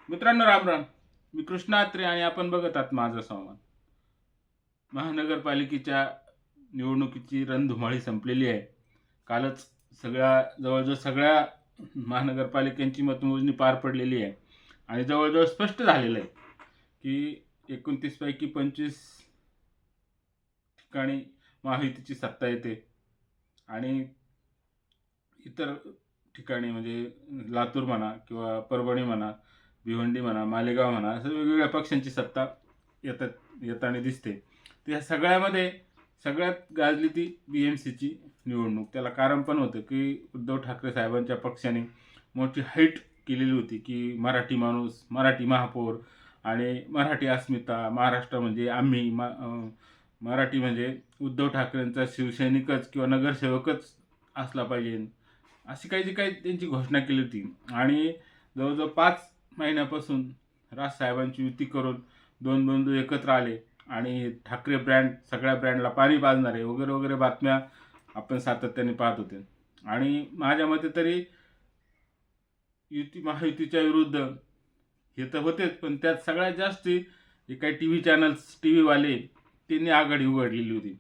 मित्रांनो, राम राम. मी कृष्णा अत्रे आणि आपण बघत आहात माझं संवाद. महानगरपालिकेच्या निवडणुकीची रणधुमाळी संपलेली आहे. कालच जवळजवळ सगळ्या महानगरपालिकांची मतमोजणी पार पडलेली आहे आणि जवळजवळ स्पष्ट झालेलं आहे की 29 पैकी 25 ठिकाणी महायुतीची सत्ता येते आणि इतर ठिकाणी म्हणजे लातूर म्हणा किंवा परभणी म्हणा, भिवंडी म्हणा, मालेगाव म्हणा, असं वेगवेगळ्या पक्षांची सत्ता येताना दिसते. तर या सगळ्यामध्ये सगळ्यात गाजली ती BMCची निवडणूक. त्याला कारण पण होतं की उद्धव ठाकरे साहेबांच्या पक्षाने मोठी हाईट केलेली होती की मराठी माणूस, मराठी महापौर आणि मराठी अस्मिता, महाराष्ट्र म्हणजे आम्ही, मराठी म्हणजे उद्धव ठाकरेंचा शिवसैनिकच किंवा नगरसेवकच असला पाहिजे, अशी काही जी काही त्यांची घोषणा केली होती. आणि जवळजवळ 5 महिन्यापासून राजसाहेबांची युती करून दोन बंधू एकत्र आले आणि ठाकरे ब्रँड सगळ्या ब्रँडला पाणी पाजणारे वगैरे वगैरे बातम्या आपण सातत्याने पाहत होते. आणि माझ्या मते तरी महायुतीच्या विरुद्ध हे तर होतेच, पण त्यात सगळ्यात जास्त जे काही टी व्हीवाले त्यांनी आघाडी उघडलेली होती.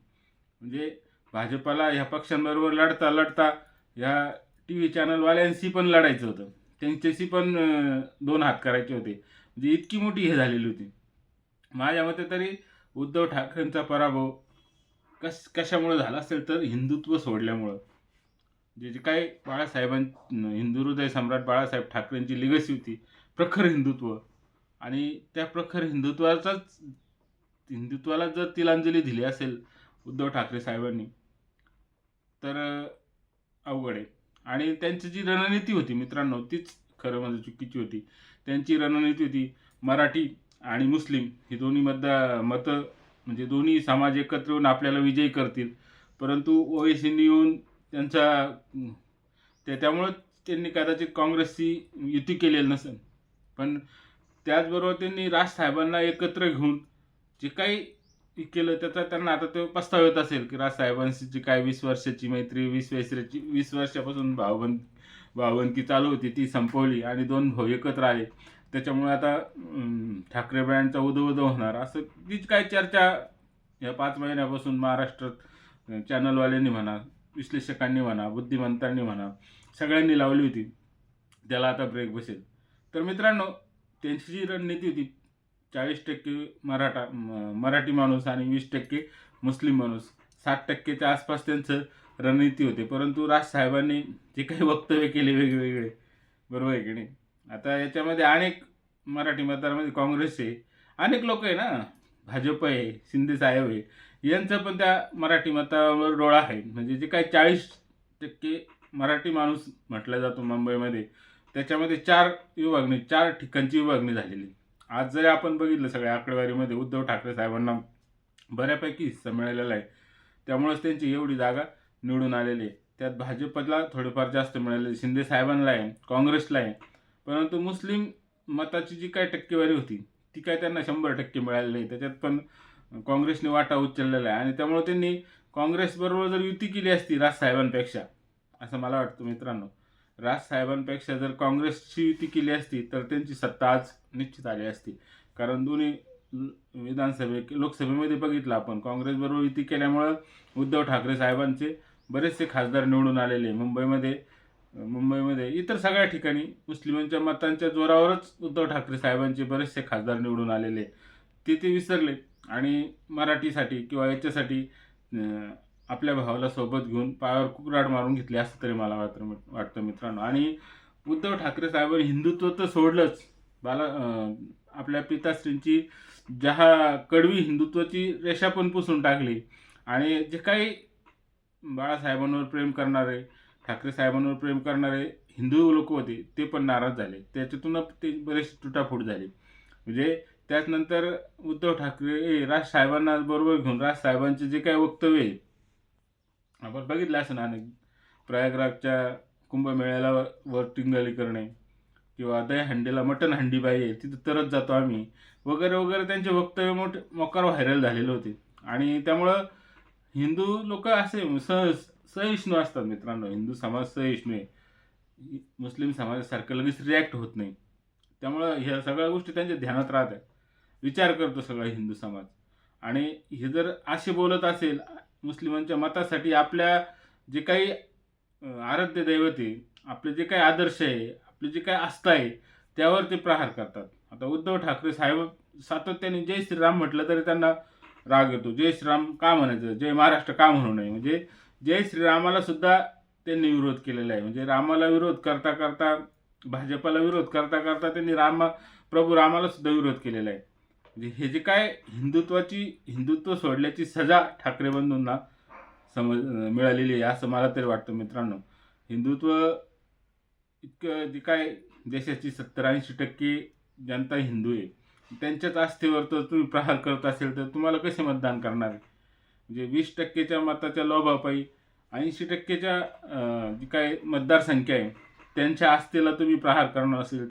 म्हणजे भाजपाला ह्या पक्षांबरोबर लढता लढता ह्या TV चॅनलवाल्यांशी पण लढायचं होतं, त्यांच्याशी पण दोन हात करायचे होते. म्हणजे इतकी मोठी हे झालेली होती. माझ्या मते तरी उद्धव ठाकरेंचा पराभव कशामुळे झाला असेल तर हिंदुत्व सोडल्यामुळं. जे काही हिंदू हृदय सम्राट बाळासाहेब ठाकरेंची लिगसी होती, प्रखर हिंदुत्व, आणि त्या प्रखर हिंदुत्वाला जर तिलांजली दिली असेल उद्धव ठाकरे साहेबांनी तर अवघड आहे. आणि त्यांची जी रणनीती होती मित्रांनो, तीच खरं म्हणजे चुकीची होती. त्यांची रणनीती होती मराठी आणि मुस्लिम ही दोन्ही मतं, म्हणजे दोन्ही समाज एकत्र येऊन आपल्याला विजयी करतील. परंतु ओवेसींनी येऊन त्यामुळं त्यांनी कदाचित काँग्रेसशी युती केलेली नसेल. पण त्याचबरोबर त्यांनी राजसाहेबांना एकत्र घेऊन जे काही केलं त्याचा त्यांना आता ते पस्ताव येत असेल की राजसाहेबांची काय 20 वर्षाची मैत्री, 20 वर्षापासून भावबंदकी चालू होती ती संपवली आणि दोन भाऊ एकत्र आले. त्याच्यामुळे आता ठाकरे ब्रँडचा उदो उदो होणार असं तीच काय चर्चा या 5 महिन्यापासून महाराष्ट्रात चॅनलवाल्यांनी म्हणा, विश्लेषकांनी म्हणा, बुद्धिमंतांनी म्हणा, सगळ्यांनी लावली होती. त्याला आता ब्रेक बसेल. तर मित्रांनो, त्यांची जी रणनीती होती 40% मराठी माणूस आणि 20% मुस्लिम माणूस, 60%च्या आसपास त्यांचं रणनीती होते. परंतु राजसाहेबांनी जे काही वक्तव्य केले वेगवेगळे, बरोबर आहे की नाही. आता याच्यामध्ये अनेक मराठी मतदारामध्ये काँग्रेस आहे, अनेक लोक आहे ना, भाजप आहे, शिंदे साहेब आहे, यांचं पण त्या मराठी मतावर डोळा आहे. म्हणजे जे काही 40% मराठी माणूस म्हटला जातो मुंबईमध्ये, त्याच्यामध्ये 4 ठिकाणची विभागणी झालेली. आज जरी आपण बघितलं सगळ्या आकडेवारीमध्ये उद्धव ठाकरे साहेबांना बऱ्यापैकी हिस्सा मिळालेला आहे. त्यामुळेच त्यांची एवढी जागा निवडून आलेली आहे. त्यात भाजपला थोडेफार जास्त मिळाले, शिंदे साहेबांना आहे, काँग्रेसला आहे. परंतु मुस्लिम मताची जी काही टक्केवारी होती ती काय त्यांना 100% मिळालेली नाही. त्याच्यात पण काँग्रेसने वाटा उचललेला आहे आणि त्यामुळे त्यांनी काँग्रेसबरोबर जर युती केली असती राजसाहेबांपेक्षा, असं मला वाटतं मित्रांनो, राजसाहेबांपेक्षा जर काँग्रेसची युती केली असती तर त्यांची सत्ता आज निश्चित आली असती. कारण दोन्ही लोकसभेमध्ये बघितलं आपण, काँग्रेसबरोबर युती केल्यामुळं उद्धव ठाकरे साहेबांचे बरेचसे खासदार निवडून आलेले. मुंबईमध्ये इतर सगळ्या ठिकाणी मुस्लिमांच्या मतांच्या जोरावरच उद्धव ठाकरे साहेबांचे बरेचसे खासदार निवडून आलेले. ते विसरले आणि मराठीसाठी किंवा याच्यासाठी आपल्या भावाला सोबत घेऊन पायावर कुऱ्हाड मारून घेतली असं तरी मला वाटतं मित्रांनो. आणि उद्धव ठाकरे साहेबांनी हिंदुत्व तर सोडलंच, आपल्या पिताश्रींची कडवी हिंदुत्वाची रेषा पण पुसून टाकली. आणि जे काही बाळासाहेबांवर प्रेम करणारे, ठाकरे साहेबांवर प्रेम करणारे हिंदू लोक होते ते पण नाराज झाले. त्याच्यातून ते बरेच तुटाफूट झाली. म्हणजे त्याचनंतर उद्धव ठाकरे राजसाहेबांना बरोबर घेऊन राजसाहेबांचे जे काही वक्तव्य आहे आपण बघितलं असं ना, प्रयागराजच्या कुंभमेळ्याला वर टिंगली करणे किंवा दहीहंडीला मटण हंडी पाहिजे तिथं तरच जातो आम्ही वगैरे वगैरे, त्यांचे वक्तव्य मोकार व्हायरल झालेले होते. आणि त्यामुळं हिंदू लोक असे सहिष्णू असतात मित्रांनो. हिंदू समाज सहिष्णू आहे, मुस्लिम समाजासारखं लगेच रिॲक्ट होत नाही. त्यामुळं ह्या सगळ्या गोष्टी त्यांच्या ध्यानात राहतात, विचार करतो सगळा हिंदू समाज. आणि हे जर असे बोलत असेल मुस्लिमांच्या मतासाठी, आपल्या जे काही आराध्य दैवत आहे, आपले जे काही आदर्श आहे, आपली जी काही आस्था आहे, त्यावर ते प्रहार करतात. आता उद्धव ठाकरे साहेब सातत्याने जय श्रीराम म्हटलं तरी त्यांना राग येतो. जय श्रीराम का म्हणायचं, जय महाराष्ट्र का म्हणू नये. म्हणजे जय श्रीरामाला सुद्धा त्यांनी विरोध केलेला आहे. म्हणजे रामाला विरोध करता करता, भाजपाला विरोध करता करता त्यांनी प्रभू रामाला सुद्धा विरोध केलेला आहे. म्हणजे हे जे काय हिंदुत्व सोडल्याची सजा ठाकरे बंधूंना मिळालेली आहे असं मला तरी वाटतं मित्रांनो. हिंदुत्व इतकं जे काय देशाची 70-80% जनता हिंदू आहे, त्यांच्याच आस्थेवर तर तुम्ही प्रहार करत असेल तर तुम्हाला कसे मतदान करणार आहे. म्हणजे 20%च्या मताच्या लोभापायी 80%च्या जी काय मतदारसंख्या आहे त्यांच्या आस्थेला तुम्ही प्रहार करणार असेल,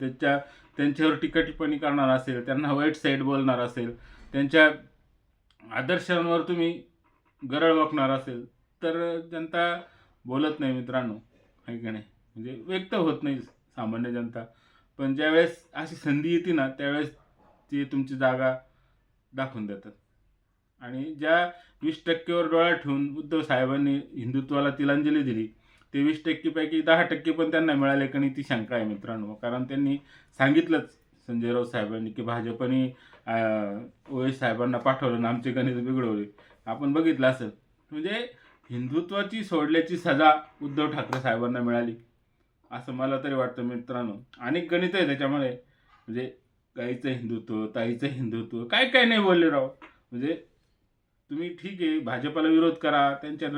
त्यांच्यावर टीका टिप्पणी करणार असेल, त्यांना वाईट साईड बोलणार असेल, त्यांच्या आदर्शांवर तुम्ही गरळ वाकणार असेल, तर जनता बोलत नाही मित्रांनो, आहे की नाही. म्हणजे व्यक्त होत नाही सामान्य जनता. पण ज्यावेळेस अशी संधी येते ना, त्यावेळेस ते तुमची जागा दाखवून देतात. आणि ज्या 20%वर डोळा ठेवून उद्धव साहेबांनी हिंदुत्वाला तिलांजली दिली, ते 20% पैकी 10% पण त्यांना मिळाले का नाही ती शंका आहे मित्रांनो. कारण त्यांनी सांगितलंच संजय राऊत साहेबांनी की भाजपने ओएस साहेबांना पाठवलं आणि आमचे गणित बिघडवले. आपण बघितलं असेल. म्हणजे हिंदुत्वाची सोडल्याची सजा उद्धव ठाकरे साहेबांना मिळाली असं मला तरी वाटतं मित्रांनो. अनेक गणित आहे त्याच्यामध्ये. म्हणजे गाईचं हिंदुत्व, ताईचं हिंदुत्व, काय काय नाही बोलले राव. म्हणजे तुम्ही ठीक आहे भाजपाला विरोध करा, त्यांच्या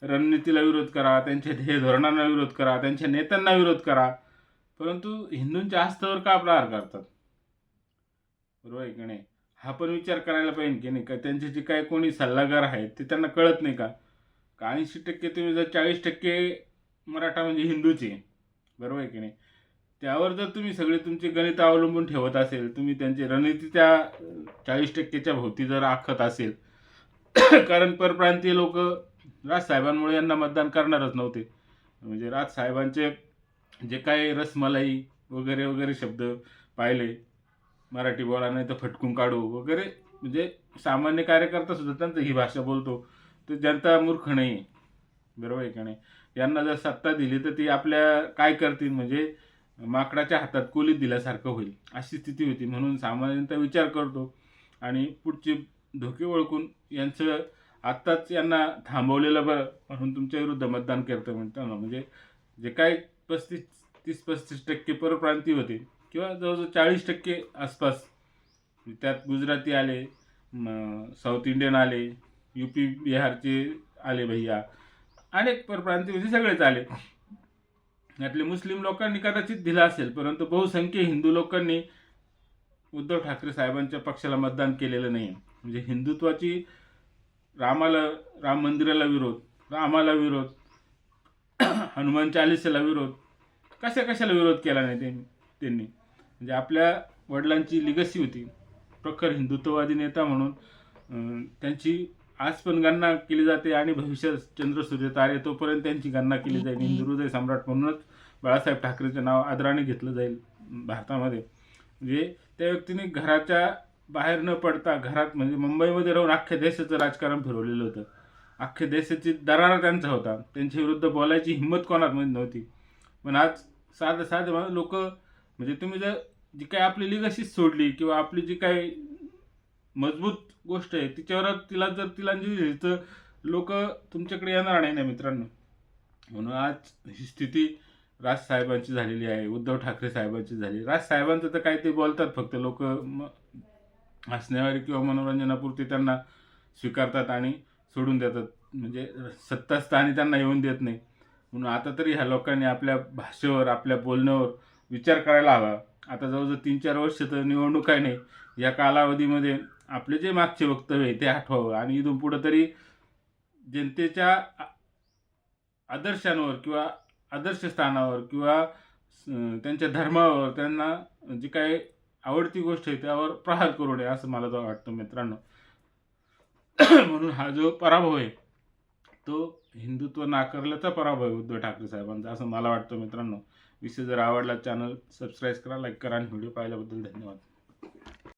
रणनीतीला विरोध करा, त्यांच्या ध्येय धोरणांना विरोध करा, त्यांच्या नेत्यांना विरोध करा, परंतु हिंदूंच्या आस्थेवर का प्रहार करतात. बरोबर आहे की नाही. हा पण विचार करायला पाहिजे की नाही का. त्यांचे जे काय कोणी सल्लागार आहेत ते त्यांना कळत नाही का. 80% तुम्ही जर 40% मराठा म्हणजे हिंदूचे, बरोबर आहे की नाही, त्यावर जर तुम्ही सगळे तुमचे गणित अवलंबून ठेवत असेल, तुम्ही त्यांची रणनीती त्या 40%च्या भोवती जर आखत असेल, कारण परप्रांतीय लोक राजसाहेबांमुळे यांना मतदान करणारच नव्हते. म्हणजे राजसाहेबांचे जे काही रसमलाई वगैरे वगैरे शब्द पाहिले, मराठी बोला नाही तर फटकून काढू वगैरे, म्हणजे सामान्य कार्यकर्ता सुद्धा त्यांचं ही भाषा बोलतो. तर जनता मूर्ख नाही, बरोबर आहे का नाही. यांना जर सत्ता दिली तर ती आपल्या काय करतील, म्हणजे माकडाच्या हातात कोलीत दिल्यासारखं होईल अशी स्थिती होती. म्हणून सामान्यतः विचार करतो आणि पुढचे धोके ओळखून यांचं आत्ताच यांना थांबवलेलं बरं म्हणून तुमच्या विरुद्ध मतदान करतं म्हणताना. म्हणजे जे काय 30-35% परप्रांतीय होते किंवा जवळजवळ 40% आसपास, त्यात गुजराती आले, साऊथ इंडियन आले, UP बिहारचे आले भैया, अनेक परप्रांतीय म्हणजे सगळेच आले. यातले मुस्लिम लोकांनी कदाचित दिला असेल, परंतु बहुसंख्य हिंदू लोकांनी उद्धव ठाकरे साहेबांच्या पक्षाला मतदान केलेलं नाही. म्हणजे हिंदुत्वाची राम मंदिराला विरोध, रामाला विरोध, हनुमान चालीसाला विरोध, कशाला विरोध केला नाही त्यांनी. म्हणजे आपल्या वडिलांची लिगसी होती, प्रखर हिंदुत्ववादी नेता म्हणून त्यांची आज पण गणना केली जाते आणि भविष्यात चंद्र सूर्य तारे तोपर्यंत त्यांची गणना केली जाईल. हिंदू हृदय सम्राट म्हणूनच बाळासाहेब ठाकरेचं नाव आदराने घेतलं जाईल भारतामध्ये. म्हणजे त्या व्यक्तीने घराच्या बाहेर न पडता घरात, म्हणजे मुंबईमध्ये राहून अख्ख्या देशाचं राजकारण फिरवलेलं होतं. अख्ख्या देशाची दरारा त्यांचा होता. त्यांच्या विरुद्ध बोलायची हिंमत कोणामध्ये नव्हती. पण आज साधे लोक, म्हणजे तुम्ही जर जी काही आपली लिगसी सोडली किंवा आपली जी काही मजबूत गोष्ट आहे तिला जर तिलांजली दिली तर लोक तुमच्याकडे येणार नाही ना मित्रांनो. म्हणून आज ही स्थिती राजसाहेबांची झालेली आहे, उद्धव ठाकरे साहेबांची झाली. राजसाहेबांचं तर काय ते बोलतात फक्त, लोक हसण्यावारी किंवा मनोरंजनापुरती त्यांना स्वीकारतात आणि सोडून देतात. म्हणजे सत्तास्थानी त्यांना येऊन देत नाही. म्हणून आता तरी ह्या लोकांनी आपल्या भाषेवर, आपल्या बोलण्यावर विचार करायला हवा. आता जवळजवळ 3-4 वर्ष तर निवडणूक आहे नाही, या कालावधीमध्ये आपले जे मागचे वक्तव्य आहे ते आठवावं आणि इथून पुढं तरी जनतेच्या आदर्शांवर किंवा आदर्श स्थानावर किंवा त्यांच्या धर्मावर, त्यांना जी काही आवडती गोष्ट आहे त्यावर प्रहार करू नये असं मला तर वाटतं मित्रांनो. म्हणून हा जो पराभव आहे तो हिंदुत्व नाकारल्याचा पराभव आहे उद्धव ठाकरे साहेबांचा असं मला वाटतं मित्रांनो. विषय जर आवडला चॅनल सबस्क्राईब करा, लाईक करा आणि व्हिडिओ पाहिल्याबद्दल धन्यवाद.